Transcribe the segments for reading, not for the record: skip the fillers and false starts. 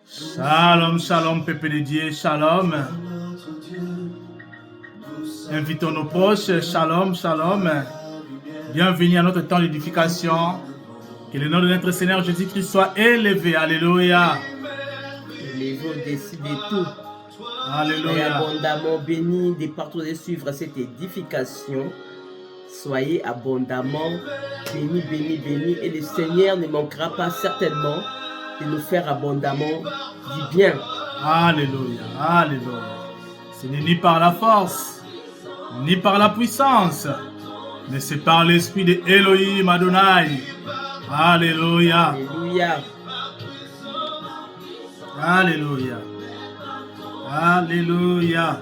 Shalom, shalom, peuple de Dieu, shalom. Invitons nos proches, shalom, shalom. Bienvenue à notre temps d'édification. Que le nom de notre Seigneur Jésus-Christ soit élevé. Alléluia. Élevé au-dessus de tout. Alléluia. Soyez abondamment bénis de partout de suivre cette édification. Soyez abondamment bénis, bénis, bénis. Et le Seigneur ne manquera pas certainement de nous faire abondamment du bien. Alléluia, alléluia. Ce n'est ni par la force, ni par la puissance, mais c'est par l'esprit de Elohim Adonai. Alléluia. Alléluia. Alléluia. Alléluia.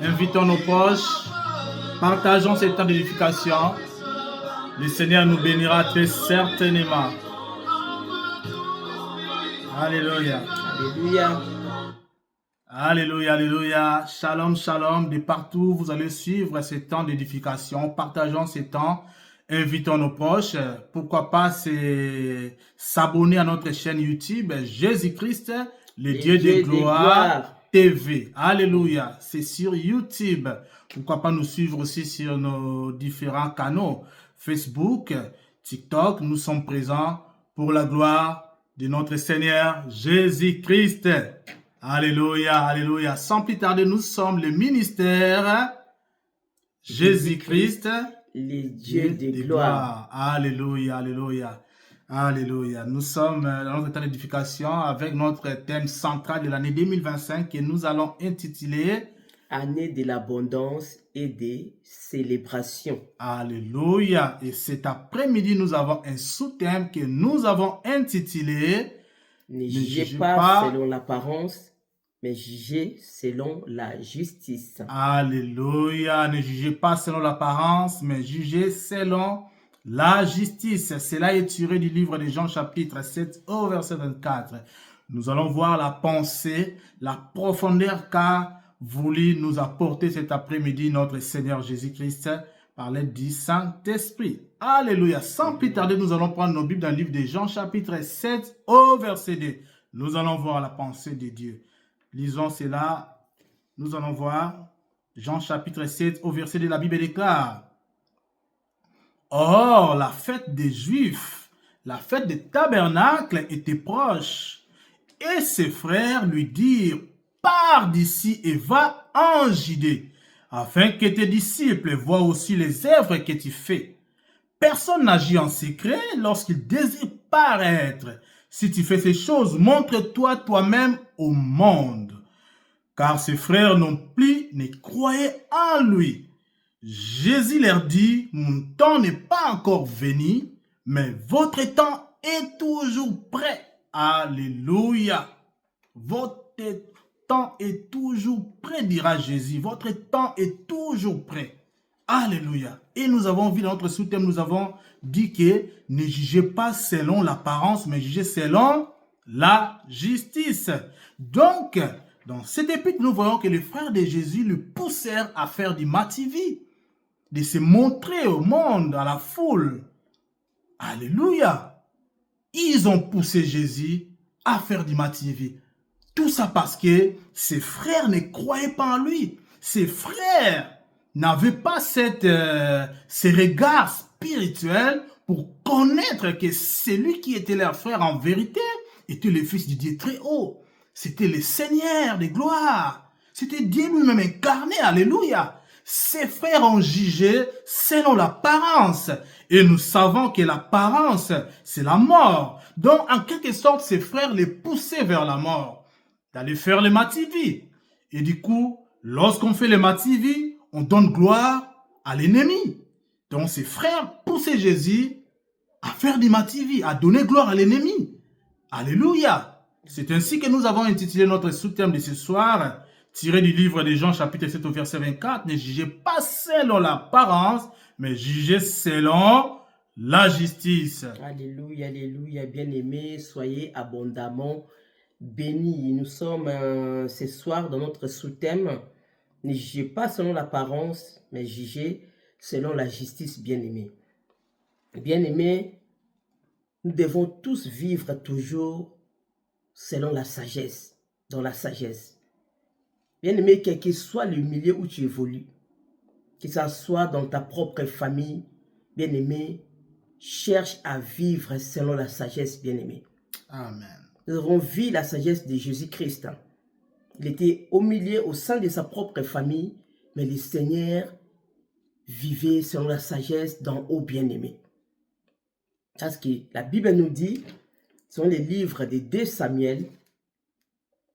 Invitons nos proches. Partageons ce temps d'édification. Le Seigneur nous bénira très certainement. Alléluia. Alléluia. Alléluia, alléluia. Shalom, shalom. De partout, vous allez suivre ce temps d'édification. Partageons ce temps. Invitons nos proches. Pourquoi pas s'abonner à notre chaîne YouTube Jésus-Christ, le Dieu de gloire TV. Alléluia. C'est sur YouTube. Pourquoi pas nous suivre aussi sur nos différents canaux. Facebook, TikTok. Nous sommes présents pour la gloire de notre Seigneur Jésus-Christ. Alléluia, alléluia. Sans plus tarder, nous sommes le ministère Jésus-Christ, les dieux de gloire. Alléluia, alléluia, alléluia. Nous sommes dans notre temps d'édification avec notre thème central de l'année 2025 que nous allons intituler Année de l'abondance et des célébrations. Alléluia. Et cet après-midi, nous avons un sous-thème que nous avons intitulé Ne jugez pas selon l'apparence, mais jugez selon la justice. Alléluia. Ne jugez pas selon l'apparence, mais jugez selon la justice. Cela est tiré du livre de Jean chapitre 7 au verset 24. Nous allons voir la pensée, la profondeur qu'a voulu nous apporter cet après-midi notre Seigneur Jésus-Christ par l'aide du Saint-Esprit. Alléluia. Sans plus tarder, nous allons prendre nos Bibles dans le livre de Jean chapitre 7 au verset 2. Nous allons voir la pensée de Dieu. Lisons cela. Nous allons voir Jean chapitre 7 au verset 2. La Bible déclare: Or, la fête des Juifs, la fête des tabernacles était proche. Et ses frères lui dirent: Pars d'ici et va en Judée, afin que tes disciples voient aussi les œuvres que tu fais. Personne n'agit en secret lorsqu'il désire paraître. Si tu fais ces choses, montre-toi toi-même au monde. Car ses frères non plus ne croyaient en lui. Jésus leur dit: Mon temps n'est pas encore venu, mais votre temps est toujours prêt. Alléluia. Votre temps est toujours prêt, dira Jésus. Votre temps est toujours prêt. Alléluia. Et nous avons vu dans notre sous-thème, nous avons dit que ne jugez pas selon l'apparence, mais jugez selon la justice. Donc, dans cet épître, nous voyons que les frères de Jésus le poussèrent à faire du mativi, de se montrer au monde, à la foule. Alléluia. Ils ont poussé Jésus à faire du mativi. Tout ça parce que ses frères ne croyaient pas en lui. Ses frères n'avaient pas ces regards spirituels pour connaître que celui qui était leur frère en vérité était le Fils du Dieu très haut. C'était le Seigneur de gloire. C'était Dieu lui-même incarné. Alléluia. Ses frères ont jugé selon l'apparence. Et nous savons que l'apparence, c'est la mort. Donc, en quelque sorte, ses frères les poussaient vers la mort, d'aller faire le mativi. Et du coup, lorsqu'on fait le mativi, on donne gloire à l'ennemi. Donc, ses frères poussaient Jésus à faire du mativi, à donner gloire à l'ennemi. Alléluia. C'est ainsi que nous avons intitulé notre sous-thème de ce soir, tiré du livre de Jean chapitre 7 au verset 24. Ne jugez pas selon l'apparence, mais jugez selon la justice. Alléluia, alléluia, bien-aimés, soyez abondamment bénis. Nous sommes ce soir dans notre sous-thème. Ne jugez pas selon l'apparence, mais jugez selon la justice, bien-aimés. Bien-aimés, nous devons tous vivre toujours selon la sagesse, dans la sagesse. Bien-aimé, quel que soit le milieu où tu évolues, que ce soit dans ta propre famille, bien-aimé, cherche à vivre selon la sagesse, bien-aimé. Amen. Nous avons vu la sagesse de Jésus-Christ. Il était au milieu, au sein de sa propre famille, mais le Seigneur vivait selon la sagesse d'en haut, bien-aimé. Parce que la Bible nous dit, selon les livres de 2 Samuel,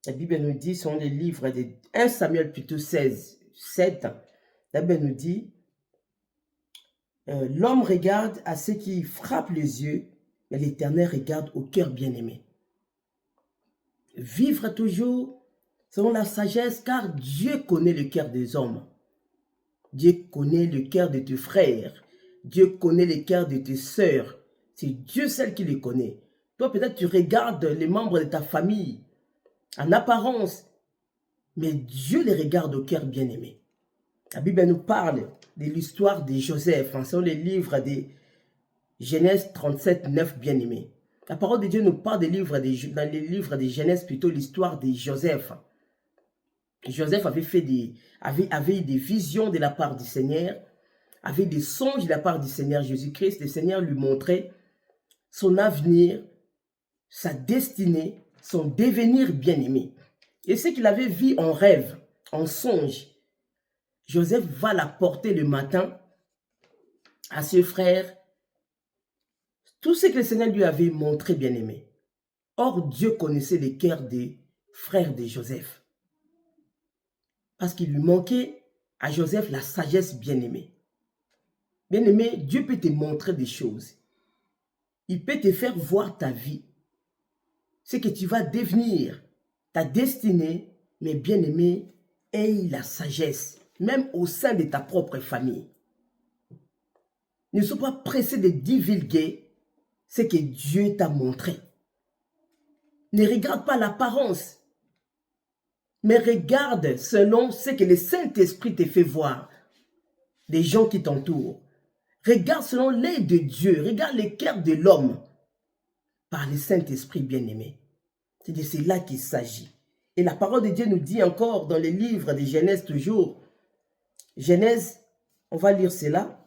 la Bible nous dit, selon les livres de 1 Samuel plutôt 16, 7, la Bible nous dit, l'homme regarde à ce qui frappe les yeux, mais l'Éternel regarde au cœur bien-aimé. Vivre toujours selon la sagesse, car Dieu connaît le cœur des hommes. Dieu connaît le cœur de tes frères. Dieu connaît le cœur de tes sœurs. C'est Dieu seul qui les connaît. Toi, peut-être, tu regardes les membres de ta famille en apparence, mais Dieu les regarde au cœur bien-aimé. La Bible nous parle de l'histoire de Joseph, selon les livres de Genèse 37, 9, bien-aimé. La parole de Dieu nous parle dans les livres de Genèse, plutôt l'histoire de Joseph. Joseph avait eu des visions de la part du Seigneur, avait des songes de la part du Seigneur Jésus-Christ. Le Seigneur lui montrait son avenir, sa destinée, son devenir bien-aimé. Et ce qu'il avait vu en rêve, en songe, Joseph va l'apporter le matin à ses frères. Tout ce que le Seigneur lui avait montré, bien-aimé. Or, Dieu connaissait les cœurs des frères de Joseph. Parce qu'il lui manquait à Joseph la sagesse bien-aimée. Bien-aimé, Dieu peut te montrer des choses. Il peut te faire voir ta vie. Ce que tu vas devenir, ta destinée, mais bien-aimé, aie la sagesse, même au sein de ta propre famille. Ne sois pas pressé de divulguer ce que Dieu t'a montré. Ne regarde pas l'apparence, mais regarde selon ce que le Saint-Esprit te fait voir des gens qui t'entourent. Regarde selon l'œil de Dieu, regarde le cœur de l'homme par le Saint-Esprit bien-aimé. C'est de cela qu'il s'agit. Et la parole de Dieu nous dit encore dans les livres de Genèse toujours. Genèse, on va lire cela.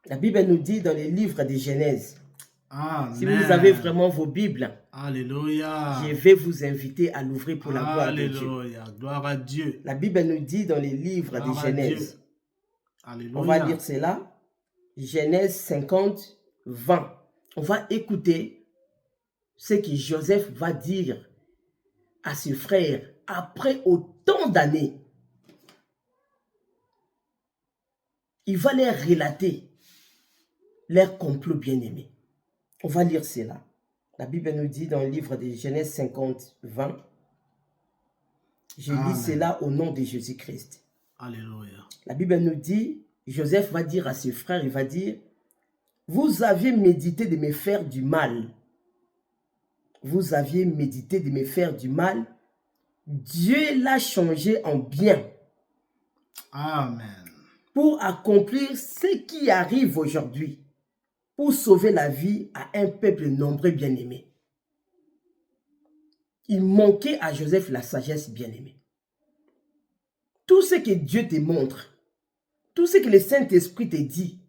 La Bible nous dit dans les livres de Genèse. Amen. Si vous avez vraiment vos Bibles, Alléluia. je vais vous inviter à l'ouvrir pour la gloire de Dieu. Alléluia. Gloire à Dieu. La Bible nous dit dans les livres de Genèse. Alléluia. On va lire cela. Genèse 50, 20. On va écouter ce que Joseph va dire à ses frères après autant d'années. Il va leur relater leur complot bien-aimé. On va lire cela. La Bible nous dit dans le livre de Genèse 50, 20. Je lis cela au nom de Jésus-Christ. Alléluia. La Bible nous dit, Joseph va dire à ses frères, il va dire, vous aviez médité de me faire du mal. Vous aviez médité de me faire du mal. Dieu l'a changé en bien. Amen. Pour accomplir ce qui arrive aujourd'hui. Pour sauver la vie à un peuple nombreux bien-aimé. Il manquait à Joseph la sagesse bien-aimée. Tout ce que Dieu te montre, tout ce que le Saint-Esprit te dit,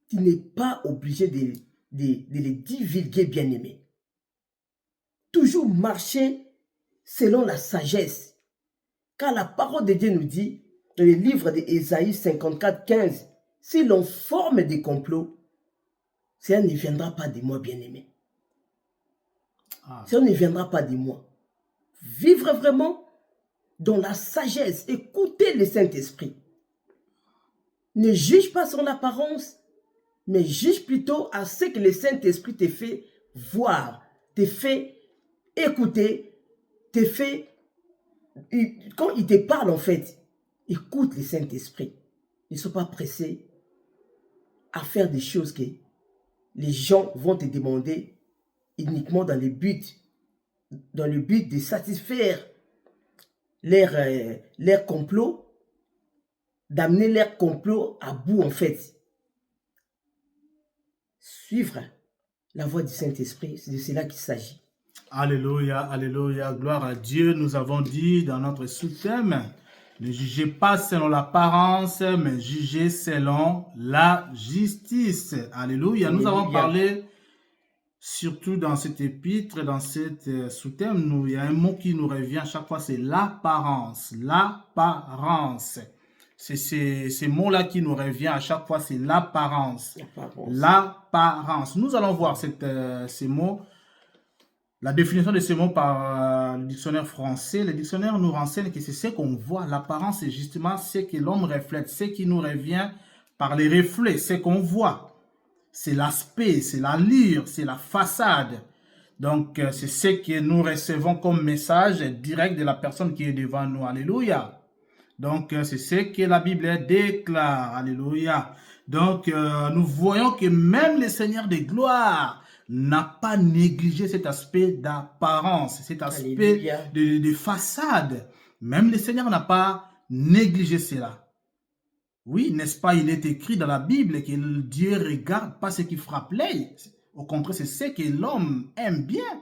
tu n'es pas obligé de les divulguer bien-aimé. Toujours marcher selon la sagesse. Car la parole de Dieu nous dit, dans le livre d'Ésaïe 54, 15, si l'on forme des complots, cela ne viendra pas de moi, bien-aimé. Cela ne viendra pas de moi. Vivre vraiment dans la sagesse, écouter le Saint-Esprit. Ne juge pas son apparence, mais juge plutôt à ce que le Saint-Esprit te fait voir, te fait écouter, te fait... Quand il te parle, en fait, écoute le Saint-Esprit. Ne sois pas pressé à faire des choses que les gens vont te demander uniquement dans le but de satisfaire leur complot, d'amener leur complot à bout, en fait. Suivre la voie du Saint-Esprit, c'est de cela qu'il s'agit. Alléluia, alléluia, gloire à Dieu. Nous avons dit dans notre sous-thème, ne jugez pas selon l'apparence, mais jugez selon la justice. Alléluia. Nous avons Alléluia. parlé, surtout dans cet épître, dans cet sous-thème, il y a un mot qui nous revient à chaque fois, c'est l'apparence. L'apparence. C'est ces mots-là qui nous revient à chaque fois, c'est l'apparence. L'apparence. L'apparence. Nous allons voir ces mots. La définition de ces mots par le dictionnaire français, le dictionnaire nous renseigne que c'est ce qu'on voit. L'apparence, c'est justement ce que l'homme reflète, ce qui nous revient par les reflets, ce qu'on voit. C'est l'aspect, c'est l'allure, c'est la façade. Donc, c'est ce que nous recevons comme message direct de la personne qui est devant nous. Alléluia. Donc, c'est ce que la Bible déclare. Alléluia. Donc, nous voyons que même le Seigneur de gloire n'a pas négligé cet aspect d'apparence, cet aspect de façade. Même le Seigneur n'a pas négligé cela. Oui, n'est-ce pas, il est écrit dans la Bible que Dieu ne regarde pas ce qui frappe l'œil. Au contraire, c'est ce que l'homme aime bien.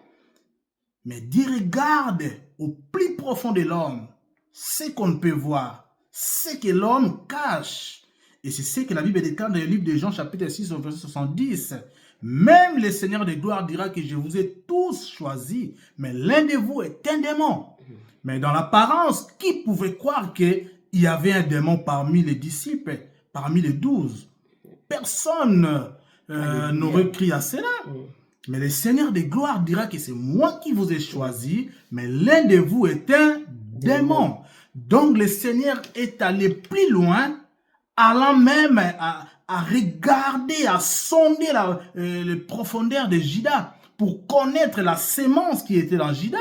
Mais Dieu regarde au plus profond de l'homme ce qu'on ne peut voir, ce que l'homme cache. Et c'est ce que la Bible déclare dans le livre de Jean, chapitre 6, au verset 70. Même le Seigneur de gloire dira que je vous ai tous choisis, mais l'un de vous est un démon. Mais dans l'apparence, qui pouvait croire qu'il y avait un démon parmi les disciples, parmi les 12? Personne n'aurait crié à cela. Mais le Seigneur de gloire dira que c'est moi qui vous ai choisi, mais l'un de vous est un démon. Donc le Seigneur est allé plus loin, allant même à regarder, à sonder les profondeurs de Judas pour connaître la sémence qui était dans Judas.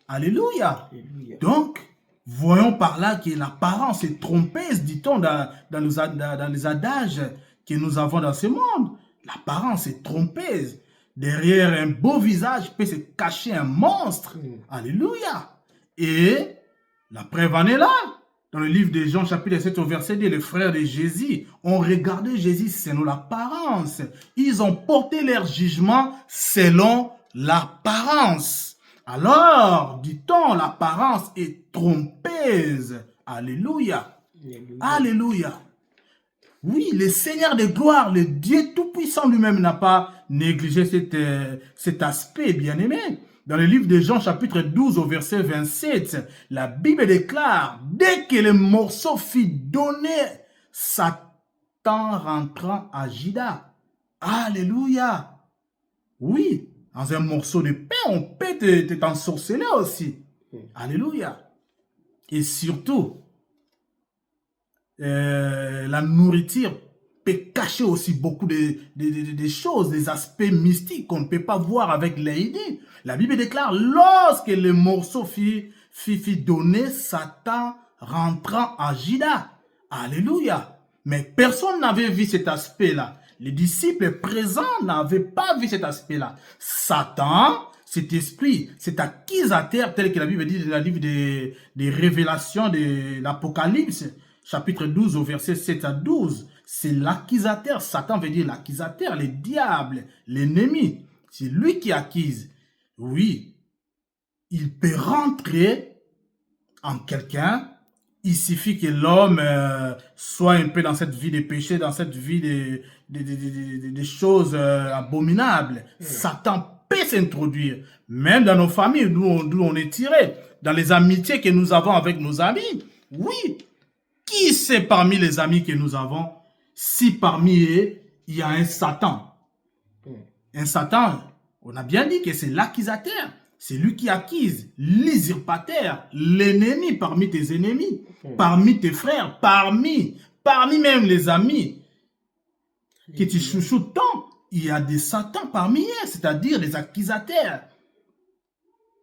Alléluia. Alléluia. Donc, voyons par là que l'apparence est trompeuse, dit-on dans les adages que nous avons dans ce monde. L'apparence est trompeuse. Derrière un beau visage peut se cacher un monstre. Alléluia. Et la preuve en est là. Dans le livre de Jean, chapitre 7, au verset 2, les frères de Jésus ont regardé Jésus selon l'apparence. Ils ont porté leur jugement selon l'apparence. Alors, dit-on, l'apparence est trompeuse. Alléluia. Alléluia. Alléluia. Oui, le Seigneur de gloire, le Dieu Tout-Puissant lui-même n'a pas négligé cet aspect, bien-aimé. Dans le livre de Jean, chapitre 12, au verset 27, la Bible déclare, dès que le morceau fut donné, Satan rentrant à Judas. Alléluia. Oui, dans un morceau de pain, on peut t'ensorceler aussi. Alléluia. Et surtout, la nourriture peut cacher aussi beaucoup de choses, des aspects mystiques qu'on ne peut pas voir avec l'idée. La Bible déclare, lorsque le morceau fut donné, Satan rentrant à Judas. Alléluia. Mais personne n'avait vu cet aspect-là. Les disciples présents n'avaient pas vu cet aspect-là. Satan, cet esprit, cet accusateur, tel que la Bible dit dans le livre des révélations de l'Apocalypse, chapitre 12 au verset 7 à 12, c'est l'accusateur. Satan veut dire l'accusateur, le diable, l'ennemi. C'est lui qui accuse. Oui, il peut rentrer en quelqu'un. Il suffit que l'homme soit un peu dans cette vie de péché, dans cette vie de choses abominables. Satan peut s'introduire, même dans nos familles, d'où on est tiré, dans les amitiés que nous avons avec nos amis. Oui, qui sait parmi les amis que nous avons, si parmi eux, il y a un Satan? Un Satan, on a bien dit que c'est l'accusateur. C'est lui qui accuse, l'usurpateur, l'ennemi parmi tes ennemis, parmi tes frères, parmi même les amis qui te chouchoutent tant. Il y a des Satans parmi eux, c'est-à-dire des accusateurs.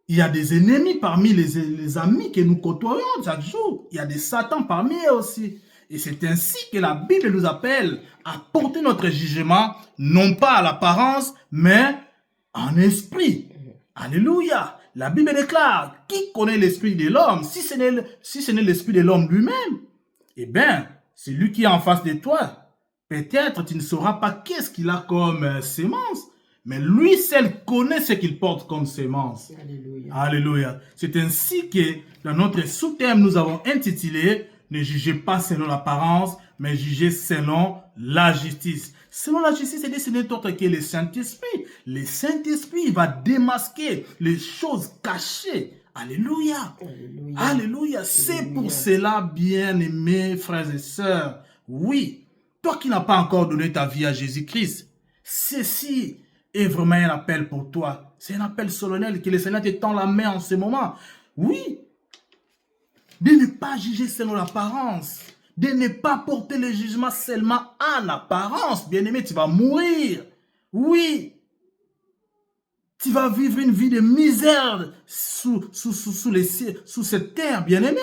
Il y a des ennemis parmi les amis que nous côtoyons chaque jour. Il y a des Satans parmi eux aussi. Et c'est ainsi que la Bible nous appelle à porter notre jugement, non pas à l'apparence, mais en esprit. Alléluia. La Bible déclare, qui connaît l'esprit de l'homme, si ce n'est l'esprit de l'homme lui-même, eh bien, c'est lui qui est en face de toi. Peut-être tu ne sauras pas qu'est-ce qu'il a comme sémence, mais lui seul connaît ce qu'il porte comme sémence. Alléluia. Alléluia. C'est ainsi que dans notre sous-thème, nous avons intitulé « Ne jugez pas selon l'apparence, mais jugez selon la justice ». Selon la justice, c'est n'est autre que le Saint-Esprit. Le Saint-Esprit va démasquer les choses cachées. Alléluia. Alléluia. Alléluia. C'est pour cela, bien-aimés frères et sœurs, oui, toi qui n'as pas encore donné ta vie à Jésus-Christ, ceci est vraiment un appel pour toi. C'est un appel solennel que le Seigneur te tend la main en ce moment. Oui, de ne pas juger selon l'apparence, de ne pas porter le jugement seulement en apparence. Bien-aimé, tu vas mourir. Oui, tu vas vivre une vie de misère sous cette terre, bien-aimé.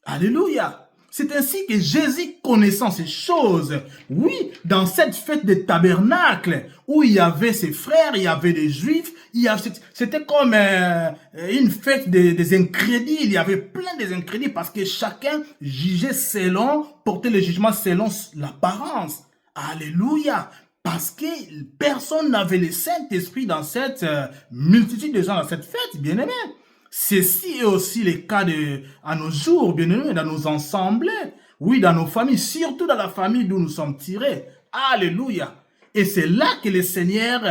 Alléluia. C'est ainsi que Jésus, connaissant ces choses, oui, dans cette fête des tabernacles, où il y avait ses frères, il y avait des juifs, c'était comme une fête des incrédules, il y avait plein des incrédules parce que chacun jugeait selon, portait le jugement selon l'apparence. Alléluia. Parce que personne n'avait le Saint-Esprit dans cette multitude de gens dans cette fête, bien-aimés. Ceci est aussi le cas à nos jours, bien aimés, dans nos assemblées, oui, dans nos familles, surtout dans la famille d'où nous sommes tirés. Alléluia. Et c'est là que le Seigneur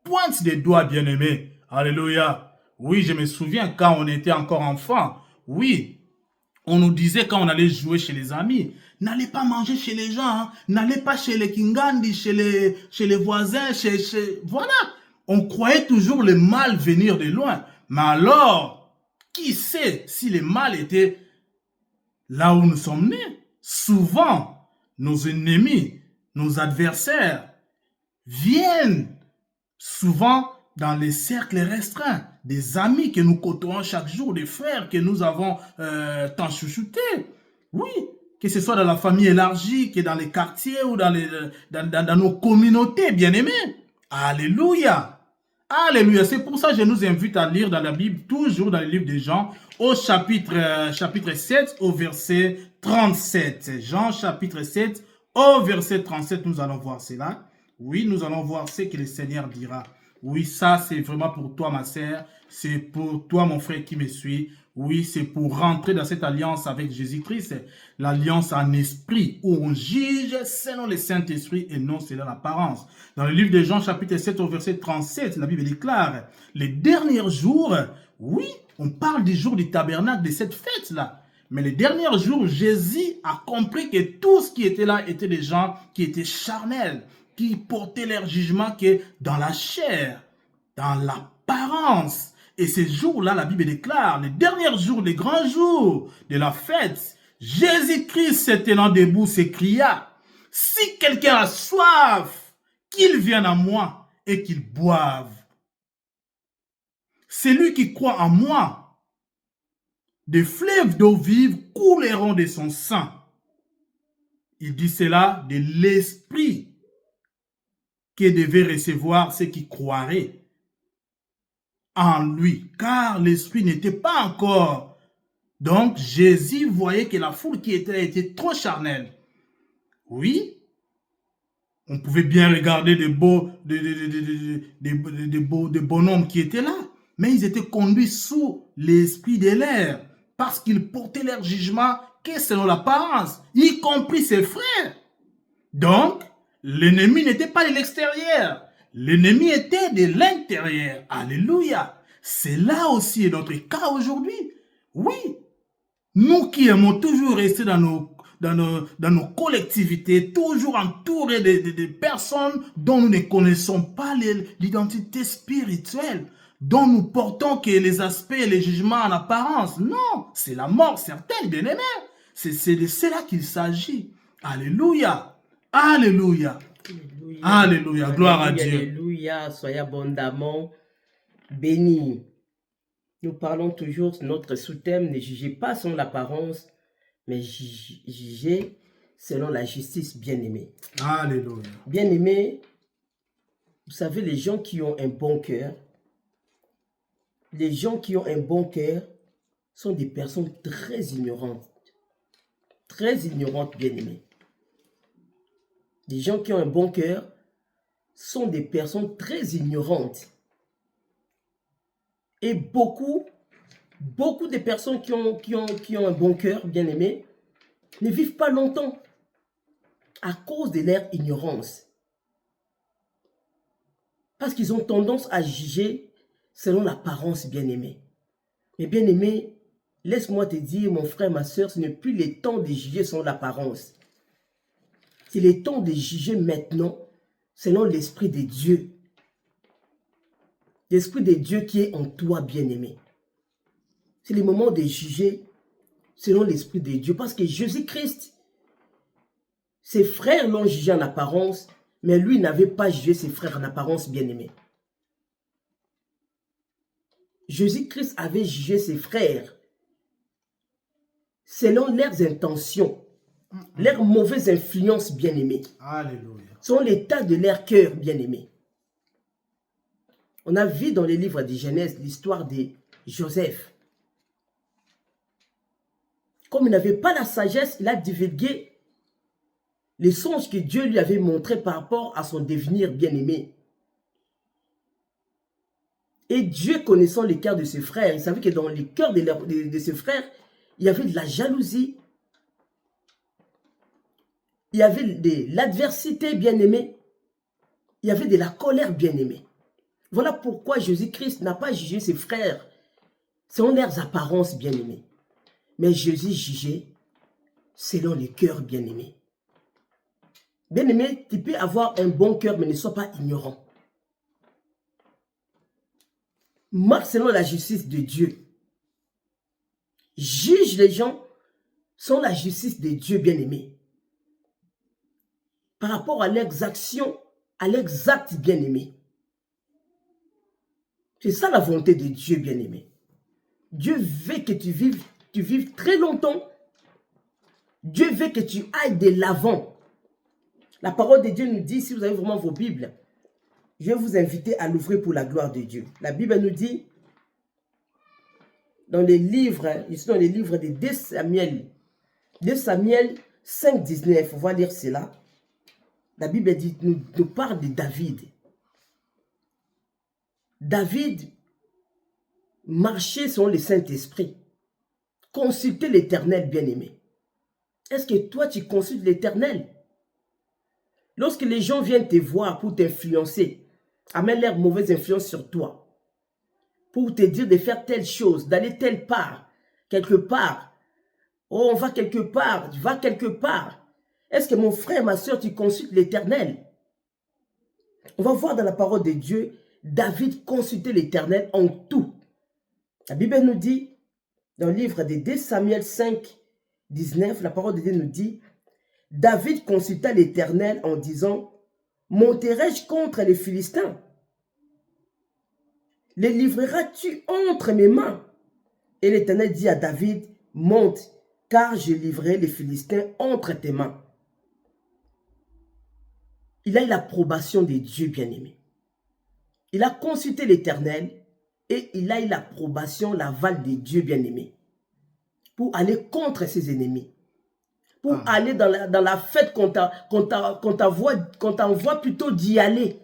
pointe des doigts, bien aimés. Alléluia. Oui, je me souviens quand on était encore enfant. Oui, on nous disait quand on allait jouer chez les amis, n'allez pas manger chez les gens, hein. N'allez pas chez les Kingandi, chez les voisins, Voilà. On croyait toujours le mal venir de loin. Mais alors, qui sait si le mal était là où nous sommes nés? Souvent, nos ennemis, nos adversaires viennent souvent dans les cercles restreints, des amis que nous côtoyons chaque jour, des frères que nous avons tant chouchoutés. Oui, que ce soit dans la famille élargie, que dans les quartiers ou dans nos communautés, bien-aimés. Alléluia. Alléluia. C'est pour ça que je nous invite à lire dans la Bible, toujours dans le livre de Jean, au chapitre 7, au verset 37. Jean chapitre 7, au verset 37, nous allons voir cela. Oui, nous allons voir ce que le Seigneur dira. Oui, ça c'est vraiment pour toi, ma sœur. C'est pour toi, mon frère qui me suit. Oui, c'est pour rentrer dans cette alliance avec Jésus-Christ. L'alliance en esprit, où on juge selon le Saint-Esprit et non selon l'apparence. Dans le livre de Jean, chapitre 7, au verset 37, la Bible déclare, les derniers jours, oui, on parle du jour du tabernacle, de cette fête-là. Mais les derniers jours, Jésus a compris que tout ce qui était là étaient des gens qui étaient charnels, qui portaient leur jugement que dans la chair, dans l'apparence. Et ces jours-là, la Bible déclare, les derniers jours, les grands jours de la fête, Jésus-Christ se tenant debout s'écria, « Si quelqu'un a soif, qu'il vienne à moi et qu'il boive. Celui qui croit en moi, des fleuves d'eau vive couleront de son sang. » Il dit cela de l'esprit que devait recevoir ceux qui croiraient en lui, car l'esprit n'était pas encore. Donc, Jésus voyait que la foule qui était là était trop charnelle. Oui, on pouvait bien regarder des bonhommes qui étaient là, mais ils étaient conduits sous l'esprit de l'air, parce qu'ils portaient leur jugement que selon l'apparence, y compris ses frères. Donc, l'ennemi n'était pas de l'extérieur. L'ennemi était de l'intérieur. Alléluia. C'est là aussi notre cas aujourd'hui. Oui. Nous qui aimons toujours rester dans nos collectivités, toujours entourés de personnes dont nous ne connaissons pas l'identité spirituelle, dont nous portons que les aspects et les jugements en apparence. Non, c'est la mort certaine, bien-aimés. C'est de cela qu'il s'agit. Alléluia. Alléluia. Alléluia. Alléluia. Gloire à Dieu. Alléluia. Soyez abondamment bénis. Nous parlons toujours de notre sous-thème, ne jugez pas selon l'apparence, mais jugez selon la justice, bien-aimé. Alléluia. Bien-aimé, vous savez, les gens qui ont un bon cœur, sont des personnes très ignorantes. Très ignorantes, bien-aimés. Les gens qui ont un bon cœur sont des personnes très ignorantes. Et beaucoup de personnes qui ont un bon cœur, bien aimé, ne vivent pas longtemps à cause de leur ignorance. Parce qu'ils ont tendance à juger selon l'apparence, bien aimé. Mais bien aimé, laisse-moi te dire, mon frère, ma soeur, ce n'est plus le temps de juger selon l'apparence. C'est le temps de juger maintenant selon l'Esprit de Dieu. L'Esprit de Dieu qui est en toi, bien aimé. C'est le moment de juger selon l'Esprit de Dieu. Parce que Jésus-Christ, ses frères l'ont jugé en apparence, mais lui n'avait pas jugé ses frères en apparence, bien aimé. Jésus-Christ avait jugé ses frères selon leurs intentions, leurs mauvaises influences, bien aimées. Alléluia. Selon l'état de leur cœur, bien aimé. On a vu dans les livres de Genèse l'histoire de Joseph. Comme il n'avait pas la sagesse, il a divulgué les songes que Dieu lui avait montrés par rapport à son devenir bien-aimé. Et Dieu, connaissant les cœurs de ses frères, il savait que dans les cœurs de ses frères, il y avait de la jalousie, il y avait de l'adversité, bien-aimé, il y avait de la colère, bien-aimé. Voilà pourquoi Jésus-Christ n'a pas jugé ses frères selon leurs apparences, bien-aimées. Mais Jésus jugeait selon les cœurs, bien-aimés. Bien-aimé, tu peux avoir un bon cœur, mais ne sois pas ignorant. Marche selon la justice de Dieu. Juge les gens selon la justice de Dieu, bien-aimé. Par rapport à leurs actions, à leurs actes, bien-aimés. C'est ça la volonté de Dieu, bien-aimé. Dieu veut que tu vives très longtemps. Dieu veut que tu ailles de l'avant. La parole de Dieu nous dit, si vous avez vraiment vos Bibles, je vais vous inviter à l'ouvrir pour la gloire de Dieu. La Bible nous dit, dans les livres, ici dans les livres de 2 Samuel 5, 19, on va lire cela. La Bible dit, nous parle de David. David marchait selon le Saint-Esprit. Consultez l'Éternel, bien-aimé. Est-ce que toi, tu consultes l'Éternel? Lorsque les gens viennent te voir pour t'influencer, amènent leur mauvaise influence sur toi, pour te dire de faire telle chose, d'aller telle part, quelque part. Oh, on va quelque part, tu vas quelque part. Est-ce que mon frère, ma soeur, tu consultes l'Éternel? On va voir dans la parole de Dieu, David consultait l'Éternel en tout. La Bible nous dit, dans le livre de 2 Samuel 5, 19, la parole de Dieu nous dit, David consulta l'Éternel en disant, monterai-je contre les Philistins? Les livreras-tu entre mes mains? Et l'Éternel dit à David, monte, car je livrerai les Philistins entre tes mains. Il a eu l'approbation de Dieu, bien-aimé. Il a consulté l'Éternel et il a eu l'approbation, l'aval de Dieu, bien-aimé, pour aller contre ses ennemis. Pour aller dans la fête qu'on t'envoie plutôt d'y aller.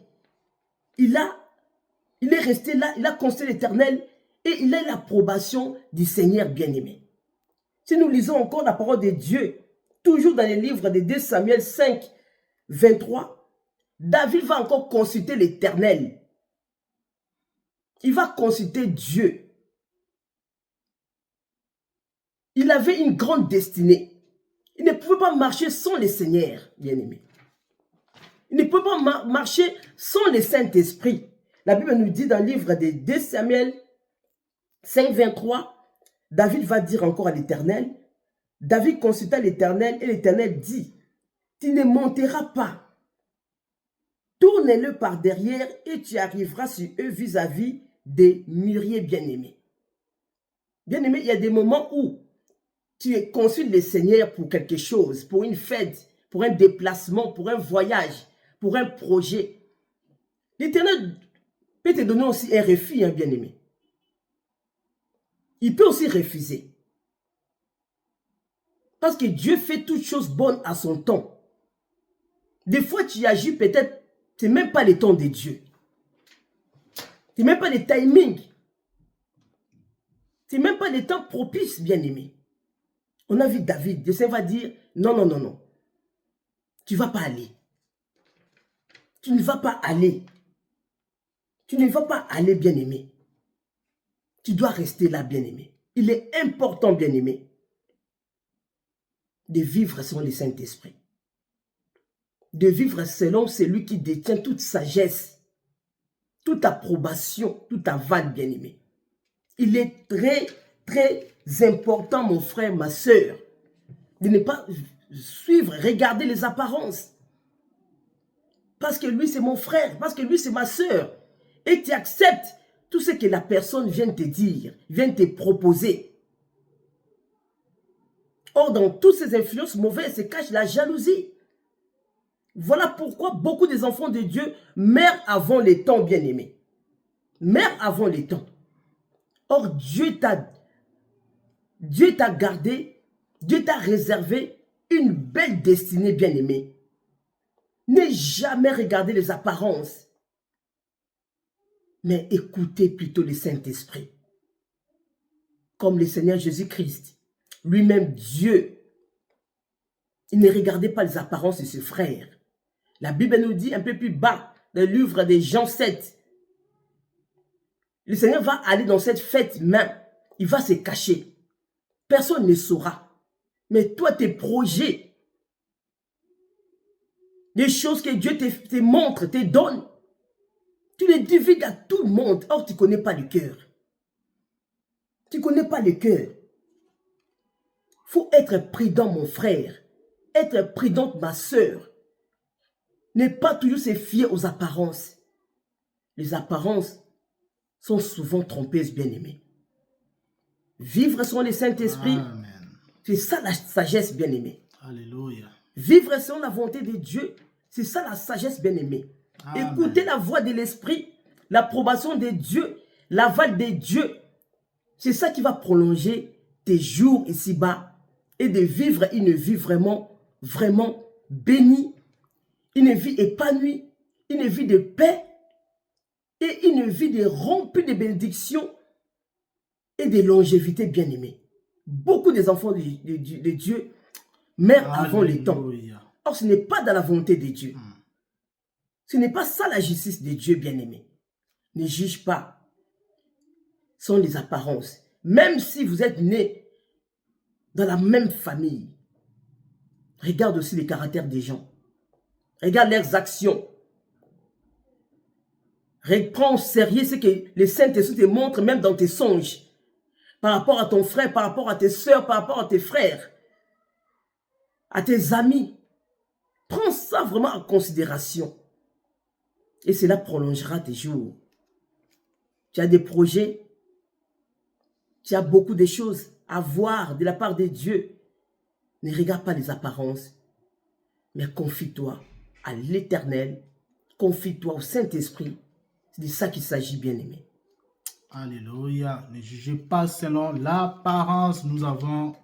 Il est resté là, il a consulté l'Éternel et il a l'approbation du Seigneur bien-aimé. Si nous lisons encore la parole de Dieu, toujours dans les livres de 2 Samuel 5, 23, David va encore consulter l'Éternel. Il va consulter Dieu. Il avait une grande destinée. Il ne pouvait pas marcher sans le Seigneur, bien-aimé. Il ne pouvait pas marcher sans le Saint-Esprit. La Bible nous dit dans le livre de 2 Samuel 5, 23, David va dire encore à l'Éternel, David consulta l'Éternel et l'Éternel dit, tu ne monteras pas. Tourne-le par derrière et tu arriveras sur eux vis-à-vis des mûriers bien-aimés. Bien-aimé, il y a des moments où tu consultes le Seigneur pour quelque chose, pour une fête, pour un déplacement, pour un voyage, pour un projet. L'Éternel peut te donner aussi un refus, hein, bien-aimé. Il peut aussi refuser. Parce que Dieu fait toutes choses bonnes à son temps. Des fois, tu agis peut-être Ce n'est même pas le temps de Dieu. Ce n'est même pas le timing. Ce n'est même pas le temps propice, bien-aimé. On a vu David, Dieu va dire, non, non, non, non. Tu ne vas pas aller. Tu ne vas pas aller. Tu ne vas pas aller, bien-aimé. Tu dois rester là, bien-aimé. Il est important, bien-aimé, de vivre selon le Saint-Esprit. De vivre selon celui qui détient toute sagesse, toute approbation, tout aval, bien-aimé. Il est très, très important, mon frère, ma soeur, de ne pas suivre, regarder les apparences. Parce que lui, c'est mon frère, parce que lui, c'est ma soeur. Et tu acceptes tout ce que la personne vient te dire, vient te proposer. Or, dans toutes ces influences mauvaises se cache la jalousie. Voilà pourquoi beaucoup des enfants de Dieu meurent avant les temps, bien-aimés. Meurent avant les temps. Or, Dieu t'a gardé, Dieu t'a réservé une belle destinée, bien-aimée. Ne jamais regarder les apparences, mais écoutez plutôt le Saint-Esprit. Comme le Seigneur Jésus-Christ, lui-même Dieu, il ne regardait pas les apparences de ses frères. La Bible nous dit un peu plus bas, dans le livre de Jean 7, le Seigneur va aller dans cette fête main, il va se cacher. Personne ne saura. Mais toi, tes projets, les choses que Dieu te montre, te donne, tu les divulgues à tout le monde. Or, tu ne connais pas le cœur. Tu ne connais pas le cœur. Il faut être prudent, mon frère. Être prudente, ma soeur. Ne pas toujours se fier aux apparences. Les apparences sont souvent trompeuses, bien-aimées. Vivre selon le Saint-Esprit, c'est ça la sagesse, bien-aimée. Alléluia. Vivre selon la volonté de Dieu, c'est ça la sagesse, bien-aimée. Écouter la voix de l'Esprit, l'approbation de Dieu, l'aval de Dieu, c'est ça qui va prolonger tes jours ici-bas et de vivre une vie vraiment, vraiment bénie, une vie épanouie, une vie de paix et une vie de remplie de bénédictions et de longévité, bien-aimée. Beaucoup des enfants de Dieu meurent avant le temps. Or, ce n'est pas dans la volonté de Dieu. Ce n'est pas ça la justice de Dieu, bien-aimé. Ne juge pas sans les apparences. Même si vous êtes nés dans la même famille, regarde aussi les caractères des gens. Regarde leurs actions. Prends au sérieux ce que le Saint-Esprit te montre même dans tes songes. Par rapport à ton frère, par rapport à tes soeurs, par rapport à tes frères, à tes amis. Prends ça vraiment en considération. Et cela prolongera tes jours. Tu as des projets. Tu as beaucoup de choses à voir de la part de Dieu. Ne regarde pas les apparences, mais confie-toi à l'Éternel. Confie-toi au Saint-Esprit. C'est de ça qu'il s'agit, bien-aimé. Alléluia. Ne jugez pas selon l'apparence. Nous avons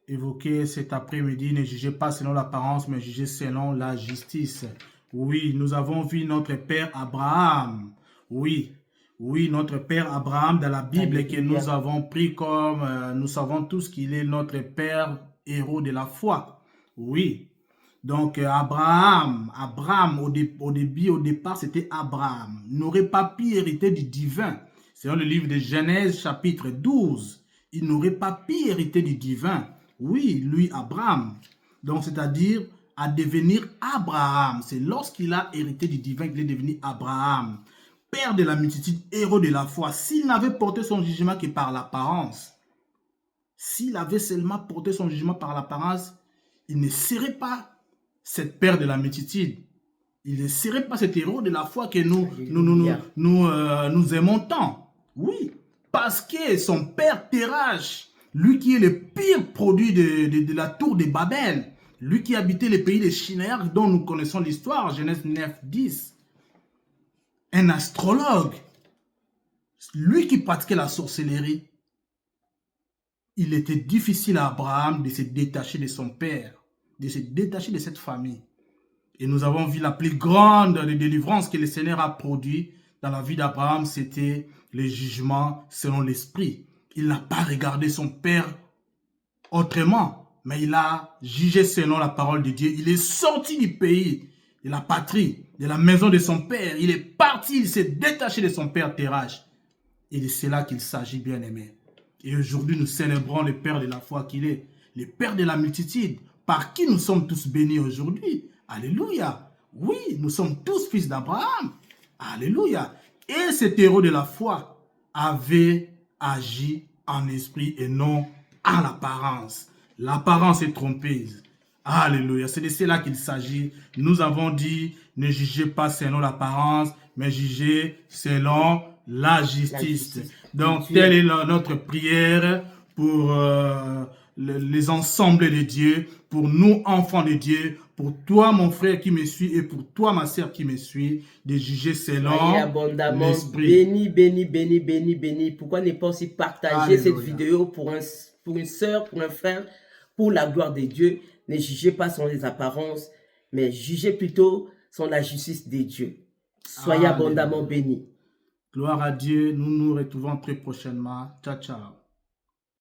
évoqué cet après-midi. Ne jugez pas selon l'apparence, mais jugez selon la justice. Oui, nous avons vu notre père Abraham. Oui, notre père Abraham dans la Bible. Alléluia. Que nous avons pris comme, nous savons tous qu'il est notre père héros de la foi. Oui. Donc, Abraham, au départ, c'était Abraham. N'aurait pas pu hériter du divin. Selon le livre de Genèse, chapitre 12, il n'aurait pas pu hériter du divin. Oui, lui, Abraham. Donc, c'est-à-dire à devenir Abraham. C'est lorsqu'il a hérité du divin qu'il est devenu Abraham. Père de la multitude, héros de la foi. S'il n'avait porté son jugement que par l'apparence, s'il avait seulement porté son jugement par l'apparence, il ne serait pas cette père de la multitude. Il ne serait pas cet héros de la foi que nous aimons tant. Oui, parce que son père Terach, lui qui est le pire produit de la tour de Babel, lui qui habitait le pays des Shinéar, dont nous connaissons l'histoire, Genèse 9, 10, un astrologue, lui qui pratiquait la sorcellerie, il était difficile à Abraham de se détacher de son père, de se détacher de cette famille. Et nous avons vu la plus grande des délivrances que le Seigneur a produit dans la vie d'Abraham, c'était le jugement selon l'esprit. Il n'a pas regardé son père autrement, mais il a jugé selon la parole de Dieu. Il est sorti du pays, de la patrie, de la maison de son père. Il est parti, il s'est détaché de son père Terach. Et c'est là qu'il s'agit, bien-aimé. Et aujourd'hui, nous célébrons le Père de la foi qu'il est, le Père de la multitude, par qui nous sommes tous bénis aujourd'hui. Alléluia. Oui, nous sommes tous fils d'Abraham. Alléluia. Et cet héros de la foi avait agi en esprit et non en apparence. L'apparence est trompeuse. Alléluia. C'est de cela qu'il s'agit. Nous avons dit, ne jugez pas selon l'apparence, mais jugez selon la justice. Donc, telle est notre prière pour les ensembles de Dieu, pour nous, enfants de Dieu, pour toi, mon frère qui me suis, et pour toi, ma sœur qui me suis, de juger selon l'esprit. Béni, béni, béni, béni, béni. Pourquoi ne pas aussi partager cette vidéo pour une sœur, pour un frère, pour la gloire de Dieu? Ne jugez pas selon les apparences, mais jugez plutôt selon la justice de Dieu. Soyez abondamment bénis. Gloire à Dieu. Nous nous retrouvons très prochainement. Ciao, ciao.